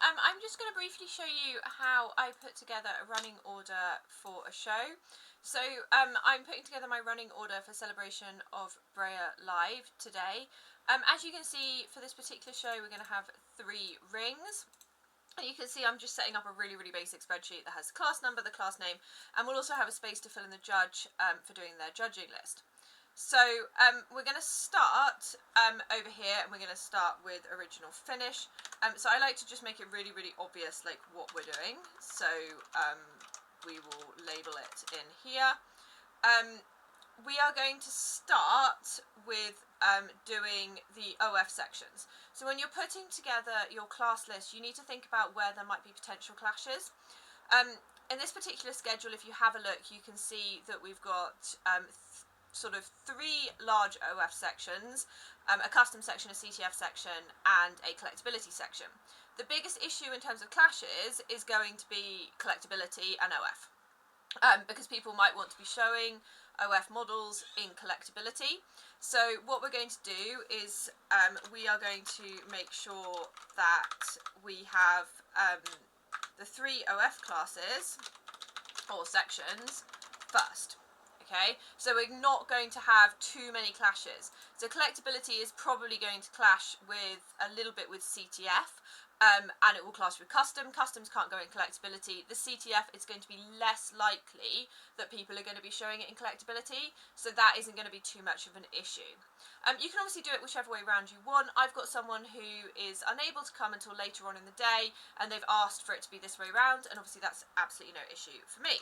I'm just going to briefly show you how I put together a running order for a show. So I'm putting together my running order for Celebration of Breyer Live today. As you can see, for this particular show we're going to have 3 rings. And you can see I'm just setting up a really basic spreadsheet that has the class number, the class name, and we'll also have a space to fill in the judge for doing their judging list. So we're going to start over here, and we're going to start with original finish. So I like to just make it really obvious like what we're doing. So we will label it in here. We are going to start with doing the OF sections. So when you're putting together your class list, you need to think about where there might be potential clashes. In this particular schedule, if you have a look, you can see that we've got sort of 3 large OF sections, a custom section, a CTF section, and a collectability section. The biggest issue in terms of clashes is going to be collectability and OF, because people might want to be showing OF models in collectability. So what we're going to do is we are going to make sure that we have the 3 OF classes or sections first. Okay, so we're not going to have too many clashes. So collectability is probably going to clash with a little bit with CTF, and it will clash with custom. Customs can't go in collectability. The CTF, it's going to be less likely that people are going to be showing it in collectability, so that isn't going to be too much of an issue. You can obviously do it whichever way around you want. I've got someone who is unable to come until later on in the day, and they've asked for it to be this way around, and obviously that's absolutely no issue for me.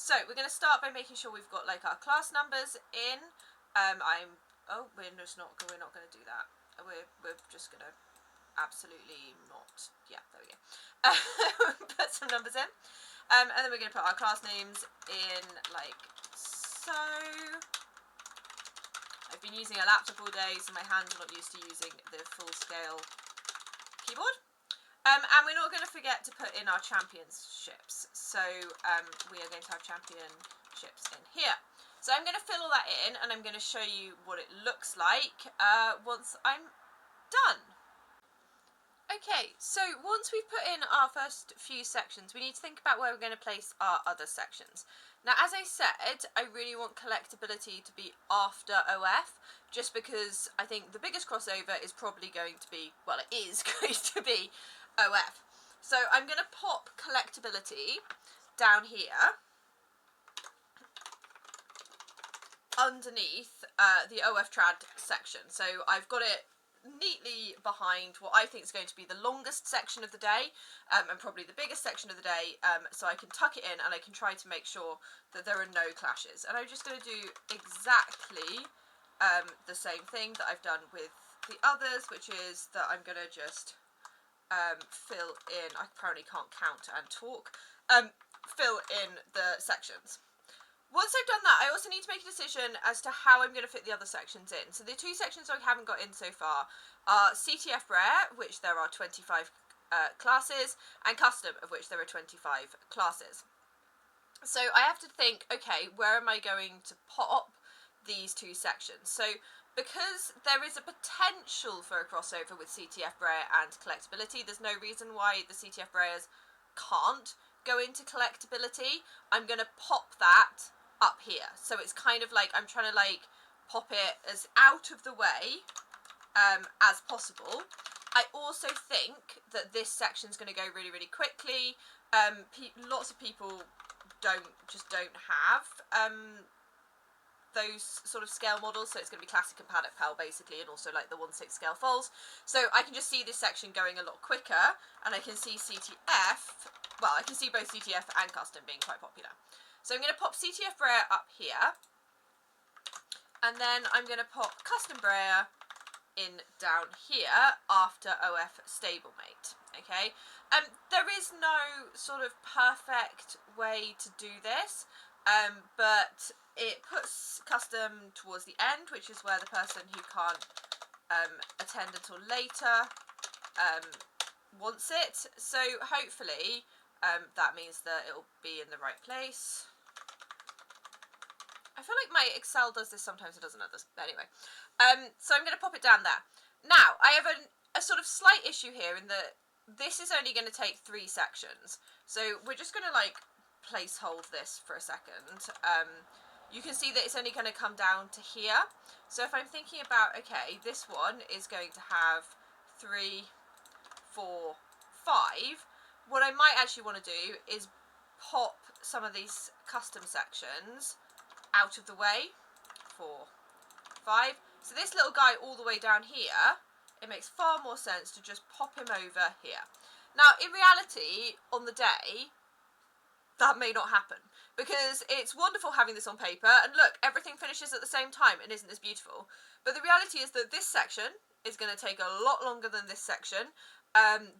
So we're going to start by making sure we've got like our class numbers in. We're not going to do that. We're just going to absolutely not. Yeah, there we go. Put some numbers in, and then we're going to put our class names in like so. I've been using a laptop all day, so my hands are not used to using the full scale keyboard. And we're not going to forget to put in our championships. So we are going to have championships in here. So I'm going to fill all that in, and I'm going to show you what it looks like once I'm done. Okay, so once we've put in our first few sections, we need to think about where we're going to place our other sections. Now, as I said, I really want collectability to be after OF, just because I think the biggest crossover is probably going to be, well, it is going to be OF. So I'm going to pop collectability down here underneath the OF trad section. So I've got it neatly behind what I think is going to be the longest section of the day, and probably the biggest section of the day, so I can tuck it in and I can try to make sure that there are no clashes. And I'm just going to do exactly the same thing that I've done with the others, which is that I'm going to just fill in, I apparently can't count and talk, fill in the sections. Once I've done that, I also need to make a decision as to how I'm going to fit the other sections in. So the 2 sections I haven't got in so far are CTF Rare, which there are 25 classes, and Custom, of which there are 25 classes. So I have to think, okay, where am I going to pop these 2 sections? So because there is a potential for a crossover with CTF Breyer and collectability, there's no reason why the CTF Breyers can't go into collectability. I'm going to pop that up here. So it's kind of like I'm trying to like pop it as out of the way as possible. I also think that this section's going to go really quickly. Lots of people don't have those sort of scale models, so it's going to be classic and paddock pal basically, and also like the 1/6 scale foals. So I can just see this section going a lot quicker, and I can see CTF, well, I can see both CTF and Custom being quite popular. So I'm going to pop CTF Breyer up here, and then I'm going to pop Custom Breyer in down here after OF Stablemate. Okay, there is no sort of perfect way to do this, but it puts Custom towards the end, which is where the person who can't attend until later wants it. So hopefully that means that it'll be in the right place. I feel like my Excel does this sometimes, it doesn't others. Anyway, so I'm going to pop it down there. Now, I have a sort of slight issue here in that this is only going to take 3 sections. So we're just going to like place hold this for a second. You can see that it's only going to come down to here. So if I'm thinking about, okay, this one is going to have 3, 4, 5. What I might actually want to do is pop some of these custom sections out of the way. 4, 5. So this little guy all the way down here, it makes far more sense to just pop him over here. Now, in reality, on the day, that may not happen, because it's wonderful having this on paper, and look, everything finishes at the same time, and isn't this beautiful? But the reality is that this section is going to take a lot longer than this section.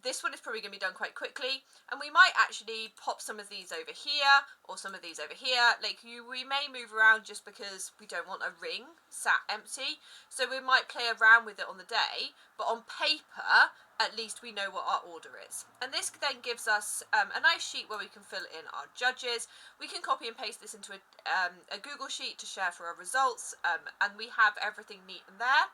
This one is probably going to be done quite quickly, and we might actually pop some of these over here, or some of these over here. Like, we may move around just because we don't want a ring sat empty, so we might play around with it on the day, but on paper, at least we know what our order is. And this then gives us a nice sheet where we can fill in our judges. We can copy and paste this into a Google sheet to share for our results, and we have everything neat and there.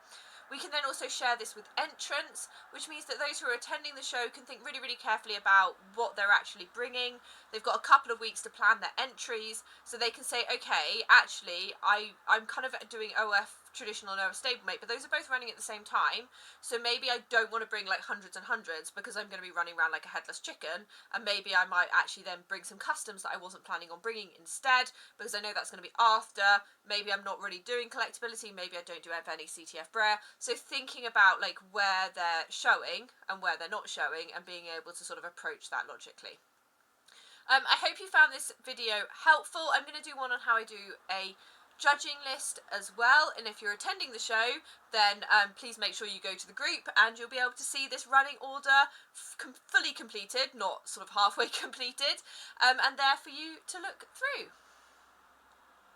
We can then also share this with entrants, which means that those who are attending the show can think really, really carefully about what they're actually bringing. They've got a couple of weeks to plan their entries, so they can say, okay, actually, I'm kind of doing OF traditional and OF stablemate, but those are both running at the same time, so maybe I don't want to bring like hundreds and hundreds because I'm going to be running around like a headless chicken, and maybe I might actually then bring some customs that I wasn't planning on bringing instead, because I know that's going to be after. Maybe I'm not really doing collectability, maybe I don't do any CTF Breyer. So thinking about like where they're showing and where they're not showing, and being able to sort of approach that logically. I hope you found this video helpful. I'm going to do one on how I do a judging list as well, and if you're attending the show, then please make sure you go to the group, and you'll be able to see this running order fully completed, not sort of halfway completed, and there for you to look through.